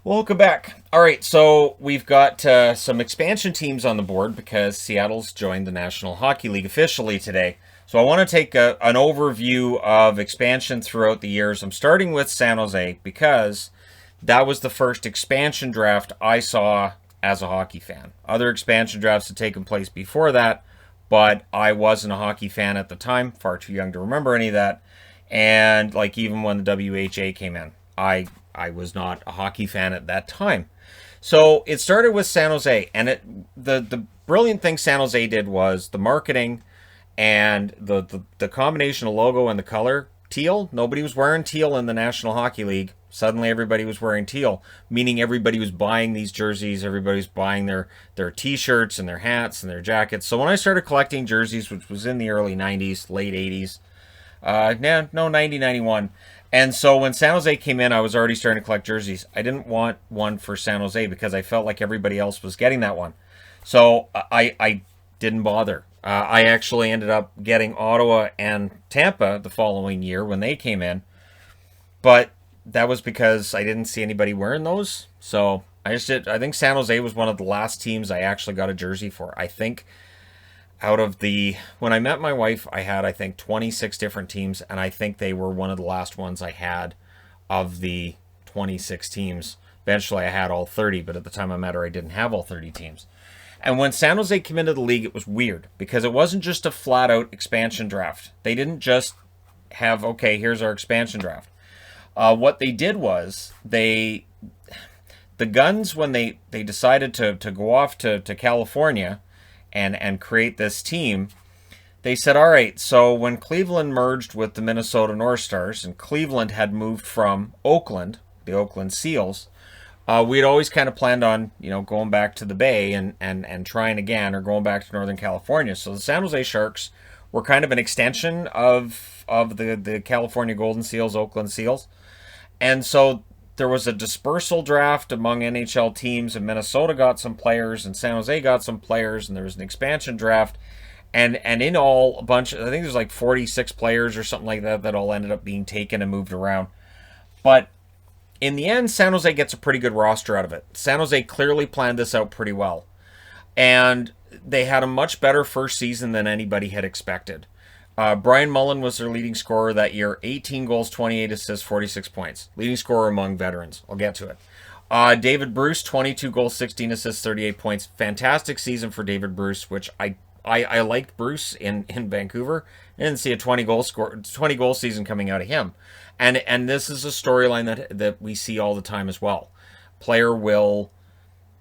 Welcome back. All right, so we've got some expansion teams on the board because Seattle's joined the National Hockey League officially today. So I want to take an overview of expansion throughout the years. I'm starting with San Jose because that was the first expansion draft I saw as a hockey fan. Other expansion drafts had taken place before that, but I wasn't a hockey fan at the time, far too young to remember any of that. And like even when the WHA came in, I was not a hockey fan at that time. So it started with San Jose, and the brilliant thing San Jose did was the marketing and the combination of logo and the color teal. Nobody was wearing teal in the National Hockey League. Suddenly everybody was wearing teal, meaning everybody was buying these jerseys, everybody was buying their t-shirts and their hats and their jackets. So when I started collecting jerseys, which was in the early 90s, late 80s, 90, 91. And so when San Jose came in, I was already starting to collect jerseys. I didn't want one for San Jose because I felt like everybody else was getting that one. So I didn't bother. I actually ended up getting Ottawa and Tampa the following year when they came in. But that was because I didn't see anybody wearing those. So I just did. I think San Jose was one of the last teams I actually got a jersey for. I think when I met my wife, I had, I think, 26 different teams, and I think they were one of the last ones I had of the 26 teams. Eventually, I had all 30, but at the time I met her, I didn't have all 30 teams. And when San Jose came into the league, it was weird, because it wasn't just a flat-out expansion draft. They didn't just have, okay, here's our expansion draft. What they did was, the Guns, when they decided to go off to California and create this team, they said, all right, so when Cleveland merged with the Minnesota North Stars, and Cleveland had moved from Oakland, the Oakland Seals, we'd always kind of planned on, going back to the Bay and trying again, or going back to Northern California. So the San Jose Sharks were kind of an extension of the California Golden Seals, Oakland Seals. And so there was a dispersal draft among NHL teams, and Minnesota got some players, and San Jose got some players, and there was an expansion draft. And in all, I think there's like 46 players or something like that all ended up being taken and moved around. But in the end, San Jose gets a pretty good roster out of it. San Jose clearly planned this out pretty well. And they had a much better first season than anybody had expected. Brian Mullen was their leading scorer that year. 18 goals, 28 assists, 46 points. Leading scorer among veterans. I'll get to it. David Bruce, 22 goals, 16 assists, 38 points. Fantastic season for David Bruce, which I liked Bruce in Vancouver. I didn't see a 20 goal season coming out of him. And this is a storyline that we see all the time as well. Player will,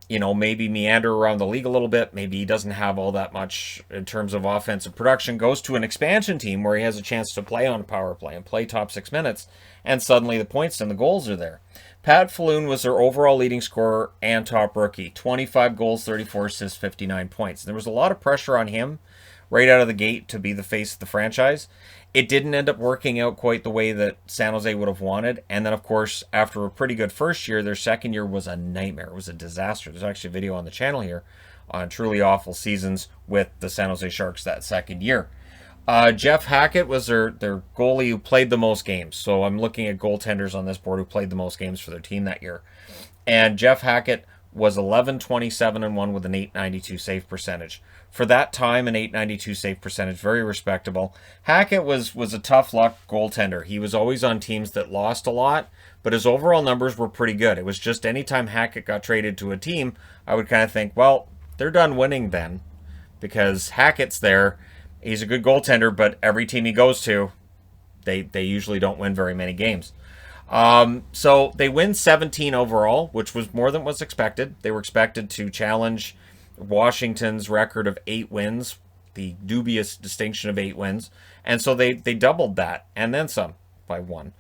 maybe meander around the league a little bit. Maybe he doesn't have all that much in terms of offensive production. Goes to an expansion team where he has a chance to play on a power play and play top 6 minutes. And suddenly the points and the goals are there. Pat Falloon was their overall leading scorer and top rookie. 25 goals, 34 assists, 59 points. There was a lot of pressure on him right out of the gate to be the face of the franchise. It didn't end up working out quite the way that San Jose would have wanted. And then, of course, after a pretty good first year, their second year was a nightmare. It was a disaster. There's actually a video on the channel here on truly awful seasons with the San Jose Sharks that second year. Jeff Hackett was their goalie who played the most games. So I'm looking at goaltenders on this board who played the most games for their team that year. And Jeff Hackett was 11-27-1 with an .892 save percentage. For that time, an .892 save percentage, very respectable. Hackett was a tough luck goaltender. He was always on teams that lost a lot, but his overall numbers were pretty good. It was just anytime Hackett got traded to a team, I would kind of think, well, they're done winning then, because Hackett's there. He's a good goaltender, but every team he goes to, they usually don't win very many games. So they win 17 overall, which was more than was expected. They were expected to challenge Washington's record of 8 wins, the dubious distinction of 8 wins. And so they doubled that, and then some, by 1.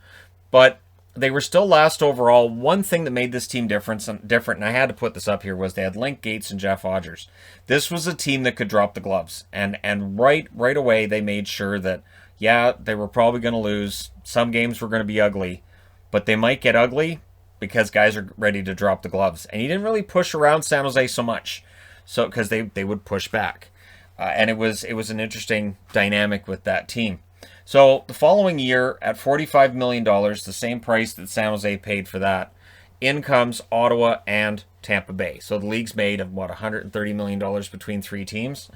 But they were still last overall. One thing that made this team different, and I had to put this up here, was they had Link Gates and Jeff Odgers. This was a team that could drop the gloves. And right away, they made sure that, yeah, they were probably going to lose. Some games were going to be ugly. But they might get ugly because guys are ready to drop the gloves. And he didn't really push around San Jose so much, so because they would push back. And it was an interesting dynamic with that team. So the following year, at $45 million, the same price that San Jose paid for that, In comes Ottawa and Tampa Bay. So the league's made of, what, $130 million between three teams?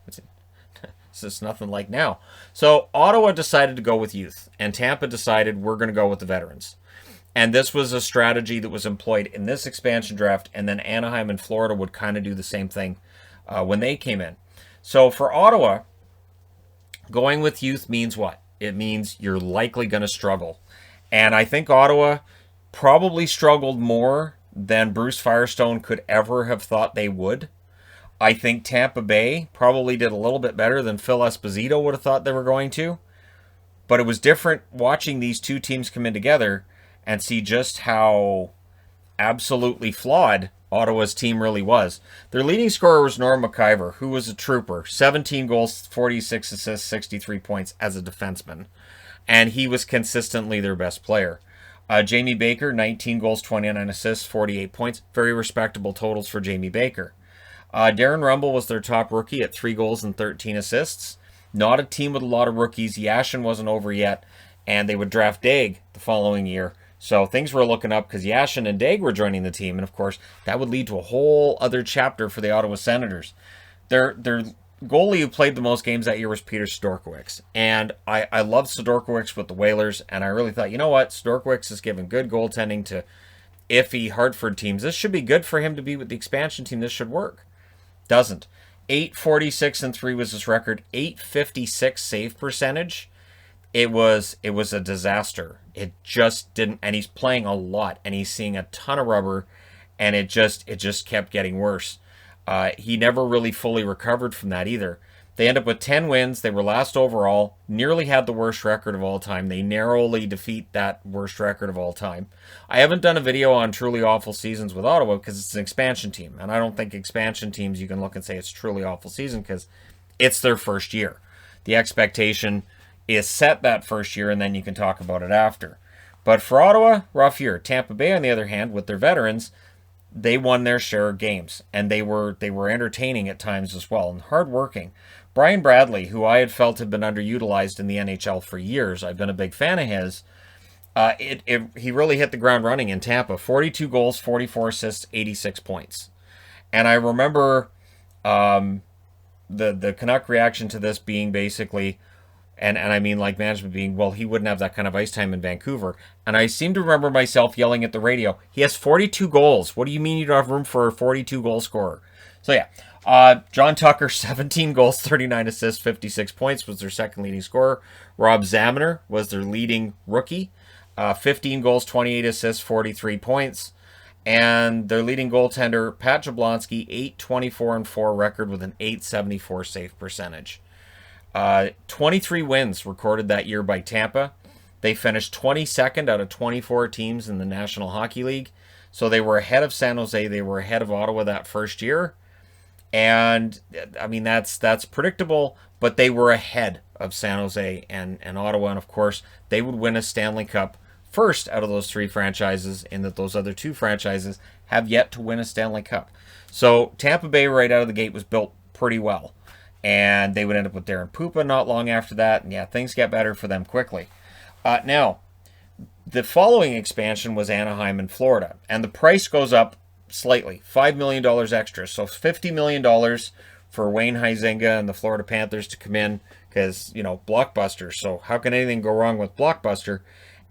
It's just nothing like now. So Ottawa decided to go with youth, and Tampa decided we're going to go with the veterans. And this was a strategy that was employed in this expansion draft, and then Anaheim and Florida would kind of do the same thing when they came in. So for Ottawa, going with youth means what? It means you're likely going to struggle. And I think Ottawa probably struggled more than Bruce Firestone could ever have thought they would. I think Tampa Bay probably did a little bit better than Phil Esposito would have thought they were going to. But it was different watching these two teams come in together and see just how absolutely flawed Ottawa's team really was. Their leading scorer was Norm McIver, who was a trooper. 17 goals, 46 assists, 63 points as a defenseman. And he was consistently their best player. Jamie Baker, 19 goals, 29 assists, 48 points. Very respectable totals for Jamie Baker. Darren Rumble was their top rookie at 3 goals and 13 assists. Not a team with a lot of rookies. Yashin wasn't over yet, and they would draft Daig the following year. So things were looking up because Yashin and Daig were joining the team, and of course, that would lead to a whole other chapter for the Ottawa Senators. Their goalie who played the most games that year was Peter Sidorkiewicz, and I loved Sidorkiewicz with the Whalers, and I really thought, you know what, Sidorkiewicz is giving good goaltending to iffy Hartford teams. This should be good for him to be with the expansion team. This should work. Doesn't. 846-3 was his record. 856 save percentage. It was a disaster. It just didn't, and he's playing a lot, and he's seeing a ton of rubber, and it just kept getting worse. He never really fully recovered from that either. They end up with 10 wins. They were last overall, nearly had the worst record of all time. They narrowly defeat that worst record of all time. I haven't done a video on truly awful seasons with Ottawa because it's an expansion team, and I don't think expansion teams you can look and say it's truly awful season because it's their first year. The expectation is set that first year, and then you can talk about it after. But for Ottawa, rough year. Tampa Bay, on the other hand, with their veterans, they won their share of games, and they were entertaining at times as well, and hardworking. Brian Bradley, who I had felt had been underutilized in the NHL for years, I've been a big fan of his, he really hit the ground running in Tampa. 42 goals, 44 assists, 86 points. And I remember the Canuck reaction to this being basically, and I mean like management being, well, he wouldn't have that kind of ice time in Vancouver. And I seem to remember myself yelling at the radio, he has 42 goals. What do you mean you don't have room for a 42-goal scorer? So yeah, John Tucker, 17 goals, 39 assists, 56 points, was their second leading scorer. Rob Zaminer was their leading rookie. 15 goals, 28 assists, 43 points. And their leading goaltender, Pat Jablonski, 8-24-4 record with an 874 save percentage. 23 wins recorded that year by Tampa. They finished 22nd out of 24 teams in the National Hockey League. So they were ahead of San Jose. They were ahead of Ottawa that first year. And, I mean, that's predictable, but they were ahead of San Jose and Ottawa. And, of course, they would win a Stanley Cup first out of those three franchises, in that those other two franchises have yet to win a Stanley Cup. So Tampa Bay right out of the gate was built pretty well. And they would end up with Darren Pupa not long after that. And, yeah, things get better for them quickly. Now, the following expansion was Anaheim and Florida. And the price goes up slightly, $5 million extra. So $50 million for Wayne Huizenga and the Florida Panthers to come in because, you know, Blockbuster. So how can anything go wrong with Blockbuster?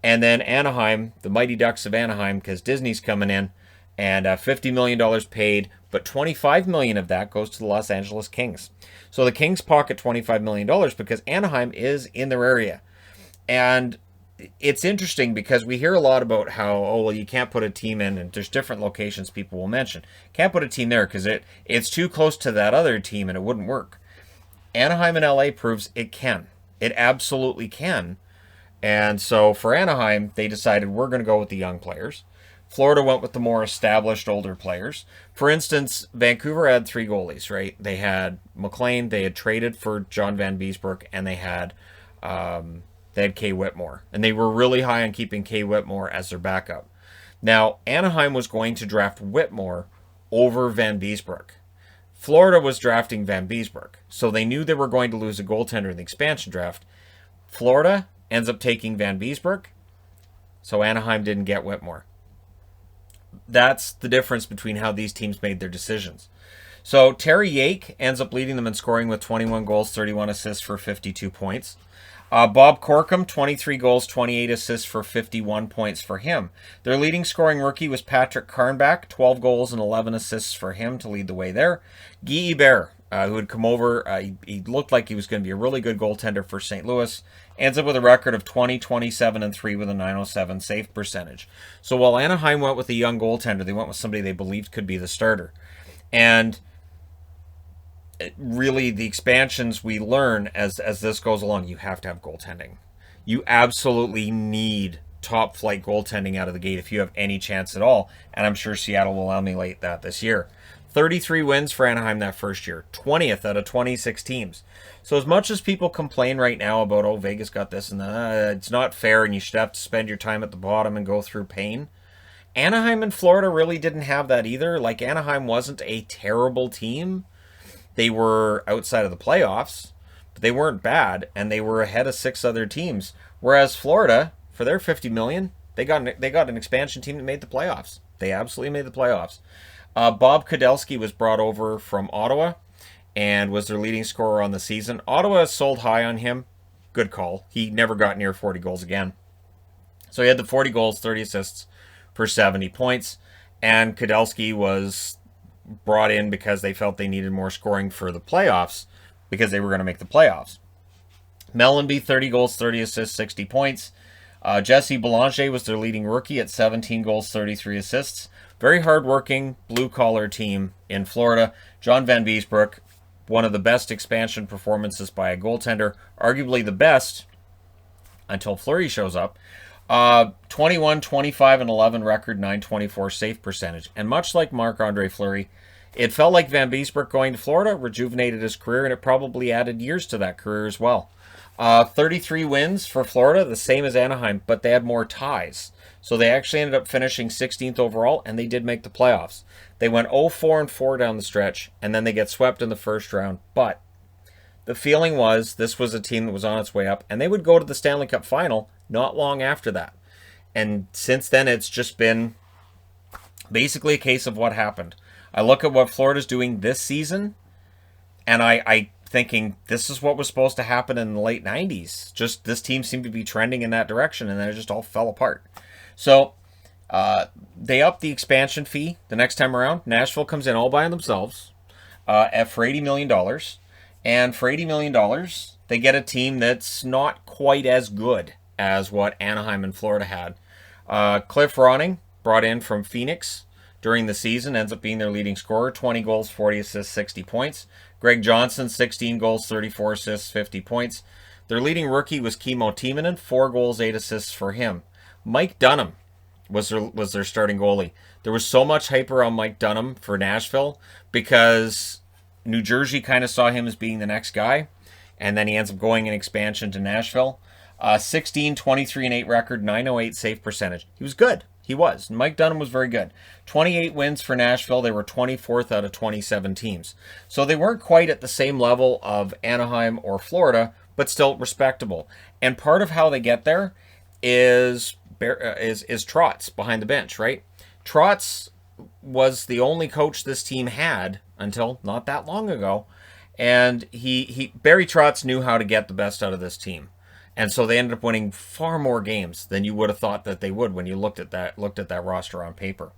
And then Anaheim, the Mighty Ducks of Anaheim, because Disney's coming in, and $50 million paid, but $25 million of that goes to the Los Angeles Kings. So the Kings pocket $25 million because Anaheim is in their area. And it's interesting because we hear a lot about how, oh, well, you can't put a team in, and there's different locations people will mention. Can't put a team there because it's too close to that other team and it wouldn't work. Anaheim and LA proves it can. It absolutely can. And so for Anaheim, they decided we're going to go with the young players. Florida went with the more established older players. For instance, Vancouver had 3 goalies, right? They had McLean, they had traded for John Van Beesbroek, and they had Kay Whitmore. And they were really high on keeping Kay Whitmore as their backup. Now, Anaheim was going to draft Whitmore over Van Beesbroek. Florida was drafting Van Beesbroek. So they knew they were going to lose a goaltender in the expansion draft. Florida ends up taking Van Beesbroek. So Anaheim didn't get Whitmore. That's the difference between how these teams made their decisions. So Terry Yake ends up leading them in scoring with 21 goals, 31 assists for 52 points. Bob Corkum, 23 goals, 28 assists for 51 points for him. Their leading scoring rookie was Patrick Karnbach, 12 goals and 11 assists for him to lead the way there. Guy Hebert, who had come over, he looked like he was going to be a really good goaltender for St. Louis, ends up with a record of 20, 27, and 3 with a .907 save percentage. So while Anaheim went with a young goaltender, they went with somebody they believed could be the starter. And really, the expansions we learn as this goes along, you have to have goaltending. You absolutely need top flight goaltending out of the gate if you have any chance at all, and I'm sure Seattle will emulate that this year. 33 wins for Anaheim that first year, 20th out of 26 teams. So as much as people complain right now about, oh, Vegas got this and that, it's not fair and you should have to spend your time at the bottom and go through pain, Anaheim and Florida really didn't have that either. Like, Anaheim wasn't a terrible team. They were outside of the playoffs, but they weren't bad, and they were ahead of 6 other teams. Whereas Florida, for their $50 million, they got an expansion team that made the playoffs. They absolutely made the playoffs. Bob Kudelski was brought over from Ottawa and was their leading scorer on the season. Ottawa sold high on him. Good call. He never got near 40 goals again. So he had the 40 goals, 30 assists for 70 points, and Kudelski was brought in because they felt they needed more scoring for the playoffs because they were going to make the playoffs. Mellenby, 30 goals, 30 assists, 60 points. Jesse Belanger was their leading rookie at 17 goals, 33 assists. Very hardworking, blue-collar team in Florida. John Van Beesbroek, one of the best expansion performances by a goaltender, arguably the best until Fleury shows up. 21, 25, and 11 record, 924 save percentage. And much like Marc-Andre Fleury, it felt like Van Beesbroek going to Florida rejuvenated his career, and it probably added years to that career as well. 33 wins for Florida, the same as Anaheim, but they had more ties. So they actually ended up finishing 16th overall, and they did make the playoffs. They went 0-4-4 down the stretch, and then they get swept in the first round. But the feeling was this was a team that was on its way up, and they would go to the Stanley Cup final not long after that. And since then, it's just been basically a case of what happened. I look at what Florida's doing this season, and I thinking this is what was supposed to happen in the late 90s. Just this team seemed to be trending in that direction, and then it just all fell apart. So they upped the expansion fee the next time around. Nashville comes in all by themselves for $80 million. And for $80 million, they get a team that's not quite as good as what Anaheim and Florida had. Cliff Ronning, brought in from Phoenix during the season, ends up being their leading scorer. 20 goals, 40 assists, 60 points. Greg Johnson, 16 goals, 34 assists, 50 points. Their leading rookie was Kimmo Timonen, 4 goals, 8 assists for him. Mike Dunham was their starting goalie. There was so much hype around Mike Dunham for Nashville because New Jersey kind of saw him as being the next guy, and then he ends up going in expansion to Nashville. 16, 23, and 8 record, 908 save percentage. He was good. He was. Mike Dunham was very good. 28 wins for Nashville. They were 24th out of 27 teams. So they weren't quite at the same level of Anaheim or Florida, but still respectable. And part of how they get there is Trotz behind the bench, right? Trotz was the only coach this team had until not that long ago, and Barry Trotz knew how to get the best out of this team. And so they ended up winning far more games than you would have thought that they would when you looked at that roster on paper.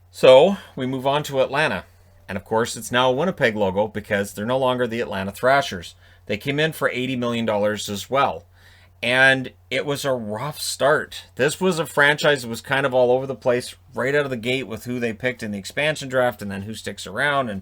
So we move on to Atlanta. And of course, it's now a Winnipeg logo because they're no longer the Atlanta Thrashers. They came in for $80 million as well. And it was a rough start. This was a franchise that was kind of all over the place right out of the gate with who they picked in the expansion draft and then who sticks around and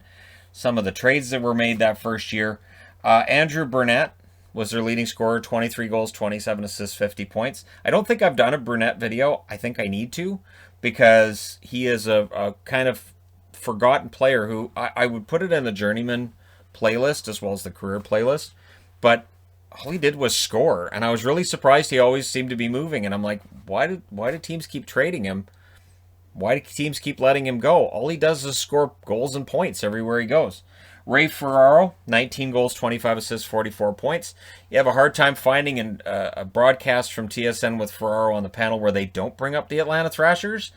some of the trades that were made that first year. Andrew Burnett was their leading scorer, 23 goals, 27 assists, 50 points. I don't think I've done a Burnett video. I think I need to because he is a kind of forgotten player who I would put it in the journeyman playlist as well as the career playlist. But all he did was score, and I was really surprised he always seemed to be moving. And I'm like, why do teams keep trading him? Why do teams keep letting him go? All he does is score goals and points everywhere he goes. Ray Ferraro, 19 goals, 25 assists, 44 points. You have a hard time finding a broadcast from TSN with Ferraro on the panel where they don't bring up the Atlanta Thrashers.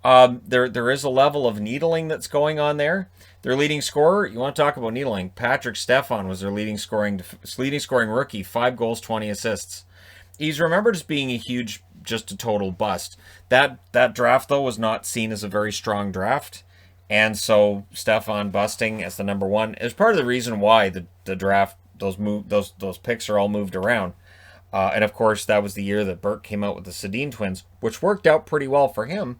There is a level of needling that's going on there. Their leading scorer, you want to talk about needling? Patrick Stefan was their leading scoring rookie, 5 goals, 20 assists. He's remembered as being a huge, just a total bust. That draft though was not seen as a very strong draft, and so Stefan busting as the number one is part of the reason why the draft those picks are all moved around. And of course, that was the year that Burke came out with the Sedin twins, which worked out pretty well for him.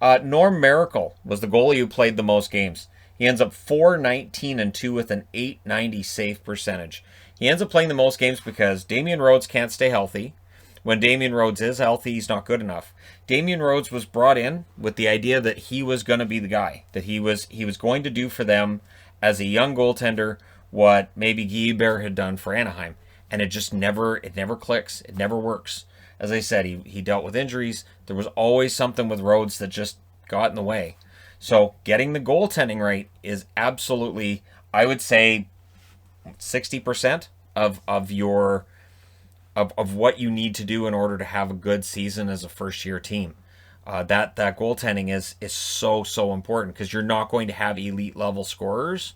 Norm Miracle was the goalie who played the most games. He ends up 4-19-2 with an .890 save percentage. He ends up playing the most games because Damian Rhodes can't stay healthy. When Damian Rhodes is healthy, he's not good enough. Damian Rhodes was brought in with the idea that he was going to be the guy, that he was going to do for them as a young goaltender what maybe Guilbert had done for Anaheim. And it never clicks. It never works. As I said, he dealt with injuries. There was always something with Rhodes that just got in the way. So getting the goaltending right is absolutely, I would say, 60% of what you need to do in order to have a good season as a first-year team. That goaltending is so important because you're not going to have elite level scorers.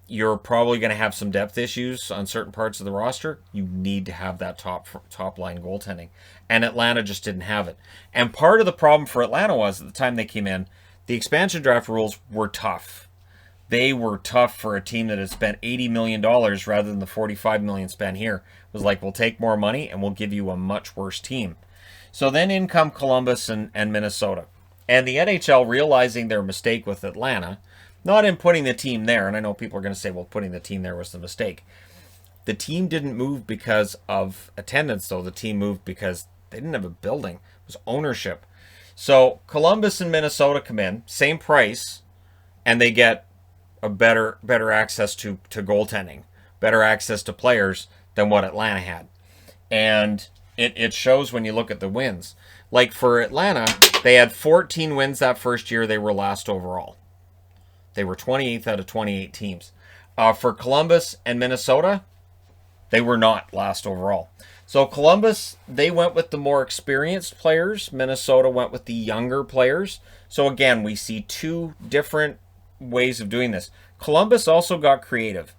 You're probably going to have some depth issues on certain parts of the roster. You need to have that top line goaltending. And Atlanta just didn't have it. And part of the problem for Atlanta was at the time they came in, the expansion draft rules were tough. They were tough for a team that had spent $80 million rather than the $45 million spent here. It was like, we'll take more money and we'll give you a much worse team. So then in come Columbus and Minnesota. And the NHL, realizing their mistake with Atlanta, not in putting the team there, and I know people are going to say, well, putting the team there was the mistake. The team didn't move because of attendance, though. The team moved because they didn't have a building. It was ownership. So Columbus and Minnesota come in, same price, and they get a better access to goaltending, better access to players than what Atlanta had. And it shows when you look at the wins. Like for Atlanta, they had 14 wins that first year. They were last overall. They were 28th out of 28 teams. For Columbus and Minnesota, they were not last overall. So Columbus, they went with the more experienced players. Minnesota went with the younger players. So again, we see two different ways of doing this. Columbus also got creative.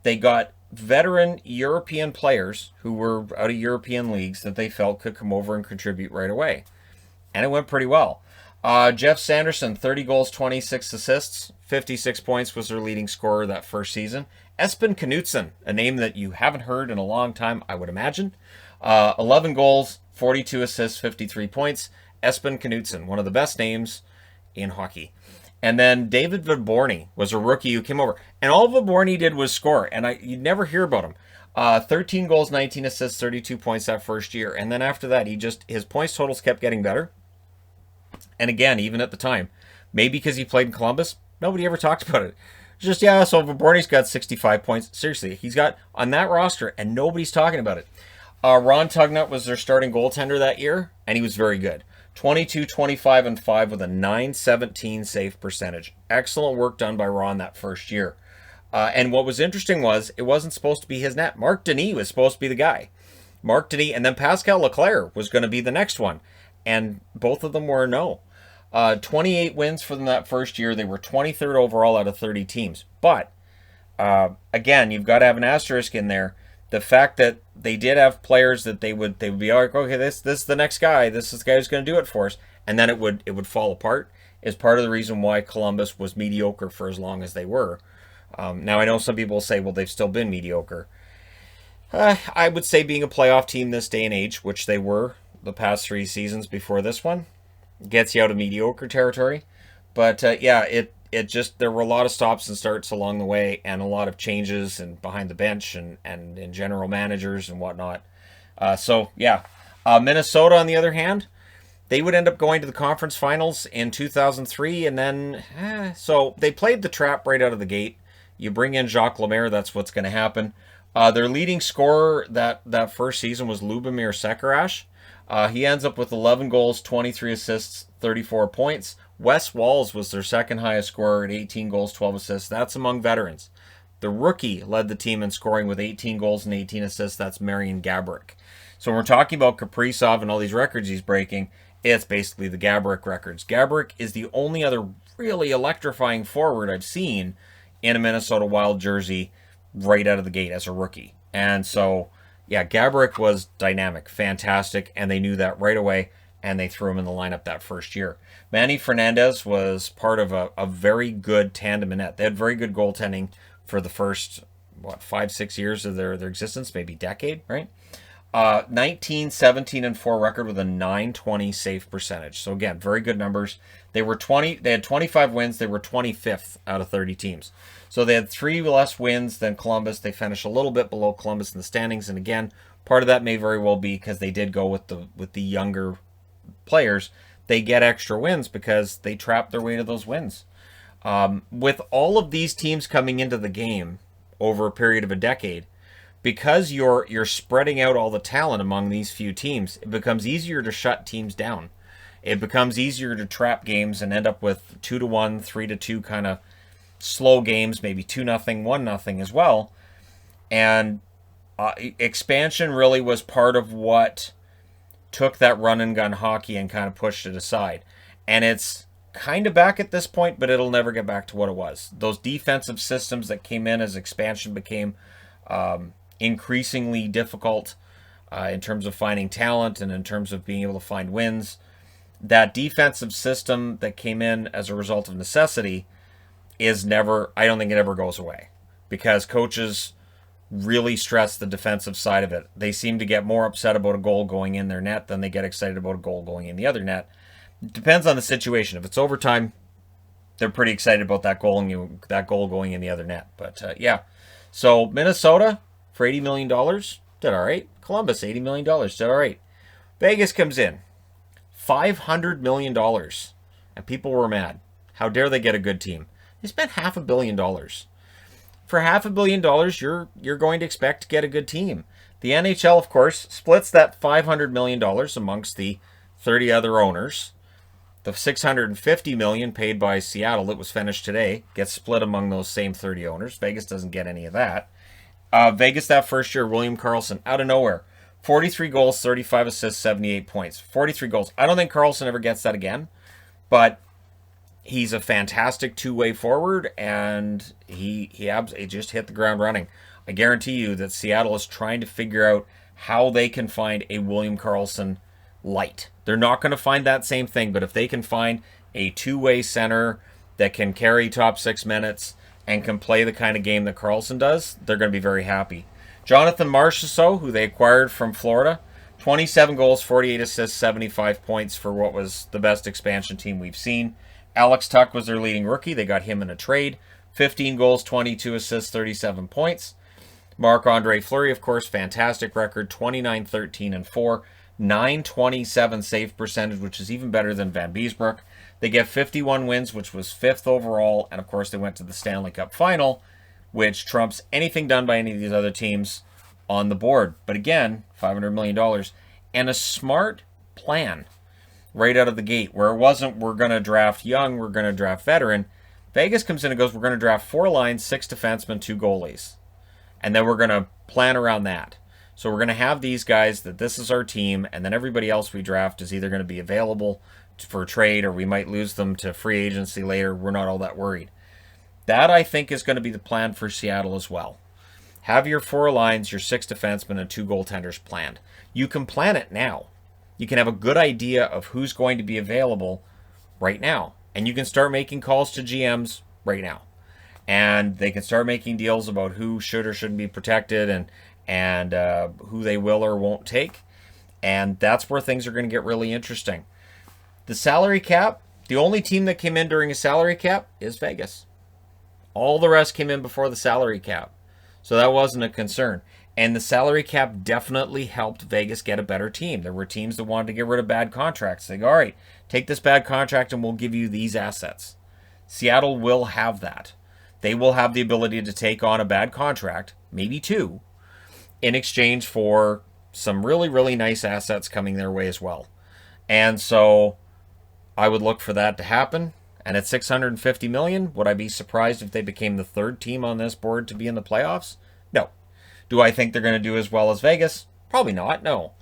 They got veteran European players who were out of European leagues that they felt could come over and contribute right away. And it went pretty well. Jeff Sanderson, 30 goals, 26 assists, 56 points was their leading scorer that first season. Espen Knutson, a name that you haven't heard in a long time, I would imagine. 11 goals, 42 assists, 53 points. Espen Knutson, one of the best names in hockey. And then David Viborny was a rookie who came over. And all Viborny did was score, and you'd never hear about him. 13 goals, 19 assists, 32 points that first year. And then after that, his points totals kept getting better. And again, even at the time, maybe because he played in Columbus, nobody ever talked about it. Just, yeah, so Viborny's got 65 points. Seriously, he's got on that roster, and nobody's talking about it. Ron Tugnut was their starting goaltender that year, and he was very good. 22, 25, and 5 with a .917 save percentage. Excellent work done by Ron that first year. And what was interesting was, it wasn't supposed to be his net. Marc Denis was supposed to be the guy. Marc Denis, and then Pascal Leclerc was going to be the next one. And both of them were no. 28 wins for them that first year. They were 23rd overall out of 30 teams. But, again, you've got to have an asterisk in there. The fact that they did have players that they would be like, okay, this is the next guy. This is the guy who's going to do it for us. And then it would fall apart is part of the reason why Columbus was mediocre for as long as they were. Now, I know some people will say, well, they've still been mediocre. I would say being a playoff team this day and age, which they were the past 3 seasons before this one, gets you out of mediocre territory. But yeah, it just, there were a lot of stops and starts along the way and a lot of changes and behind the bench and in general managers and whatnot. So yeah, Minnesota on the other hand, they would end up going to the conference finals in 2003, and then so they played the trap right out of the gate. You bring in Jacques Lemaire, that's what's going to happen. Their leading scorer that first season was Lubomir Sekerash. He ends up with 11 goals, 23 assists, 34 points. Wes Walz was their second highest scorer at 18 goals, 12 assists. That's among veterans. The rookie led the team in scoring with 18 goals and 18 assists. That's Marian Gaborik. So when we're talking about Kaprizov and all these records he's breaking, It's basically the Gaborik records. Gaborik is the only other really electrifying forward I've seen in a Minnesota Wild jersey right out of the gate as a rookie. And so, yeah, Gaborik was dynamic, fantastic, and they knew that right away, and they threw him in the lineup that first year. Manny Fernandez was part of a very good tandem in net. They had very good goaltending for the first, 5-6 years of their existence, maybe decade, right? 19, 17, and 4 record with a 920 save percentage. So again, very good numbers. They had 25 wins. They were 25th out of 30 teams. So they had 3 less wins than Columbus. They finished a little bit below Columbus in the standings. And again, part of that may very well be because they did go with the younger players. They get extra wins because they trap their way to those wins. With all of these teams coming into the game over a period of a decade, because you're spreading out all the talent among these few teams, it becomes easier to shut teams down. It becomes easier to trap games and end up with 2-1, 3-2 kind of slow games, maybe 2-0, 1-0 as well. And expansion really was part of what took that run and gun hockey and kind of pushed it aside. And it's kind of back at this point, but it'll never get back to what it was. Those defensive systems that came in as expansion became increasingly difficult in terms of finding talent and in terms of being able to find wins. That defensive system that came in as a result of necessity is never, I don't think it ever goes away, because coaches really stress the defensive side of it. They seem to get more upset about a goal going in their net than they get excited about a goal going in the other net. It depends on the situation. If it's overtime, they're pretty excited about that goal going in the other net. But yeah, so Minnesota for $80 million did all right. Columbus $80 million did all right. Vegas comes in $500 million, and people were mad. How dare they get a good team? They spent $500 million. For $500 million, you're going to expect to get a good team. The NHL, of course, splits that $500 million amongst the 30 other owners. The $650 million paid by Seattle that was finished today gets split among those same 30 owners. Vegas doesn't get any of that. Vegas that first year, William Karlsson, out of nowhere. 43 goals, 35 assists, 78 points. 43 goals. I don't think Karlsson ever gets that again, but he's a fantastic two-way forward, and he just hit the ground running. I guarantee you that Seattle is trying to figure out how they can find a William Karlsson light. They're not going to find that same thing, but if they can find a two-way center that can carry top 6 minutes and can play the kind of game that Karlsson does, they're going to be very happy. Jonathan Marchessault, who they acquired from Florida, 27 goals, 48 assists, 75 points for what was the best expansion team we've seen. Alex Tuch was their leading rookie. They got him in a trade. 15 goals, 22 assists, 37 points. Marc-Andre Fleury, of course, fantastic record, 29, 13, and 4. 927 save percentage, which is even better than Van Beesbroek. They get 51 wins, which was 5th overall. And, of course, they went to the Stanley Cup final, which trumps anything done by any of these other teams on the board. But, again, $500 million. And a smart plan right out of the gate, where it wasn't we're going to draft young, we're going to draft veteran. Vegas comes in and goes, we're going to draft 4 lines, 6 defensemen, 2 goalies. And then we're going to plan around that. So we're going to have these guys that this is our team, and then everybody else we draft is either going to be available for trade or we might lose them to free agency later. We're not all that worried. That, I think, is going to be the plan for Seattle as well. Have your 4 lines, your 6 defensemen, and 2 goaltenders planned. You can plan it now. You can have a good idea of who's going to be available right now. And you can start making calls to GMs right now. And they can start making deals about who should or shouldn't be protected and who they will or won't take. And that's where things are going to get really interesting. The salary cap, the only team that came in during a salary cap is Vegas. All the rest came in before the salary cap. So that wasn't a concern. And the salary cap definitely helped Vegas get a better team. There were teams that wanted to get rid of bad contracts. They go, all right, take this bad contract and we'll give you these assets. Seattle will have that. They will have the ability to take on a bad contract, maybe 2, in exchange for some really, really nice assets coming their way as well. And so I would look for that to happen. And at $650 million, would I be surprised if they became the 3rd team on this board to be in the playoffs? No. Do I think they're going to do as well as Vegas? Probably not, no.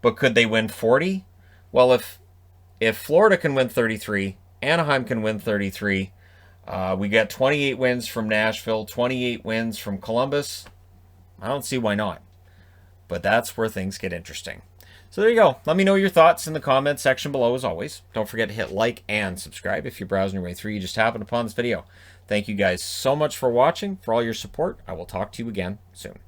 But could they win 40? Well, if Florida can win 33, Anaheim can win 33. We get 28 wins from Nashville, 28 wins from Columbus. I don't see why not. But that's where things get interesting. So there you go. Let me know your thoughts in the comments section below as always. Don't forget to hit like and subscribe if you're browsing your way through. You just happened upon this video. Thank you guys so much for watching, for all your support. I will talk to you again soon.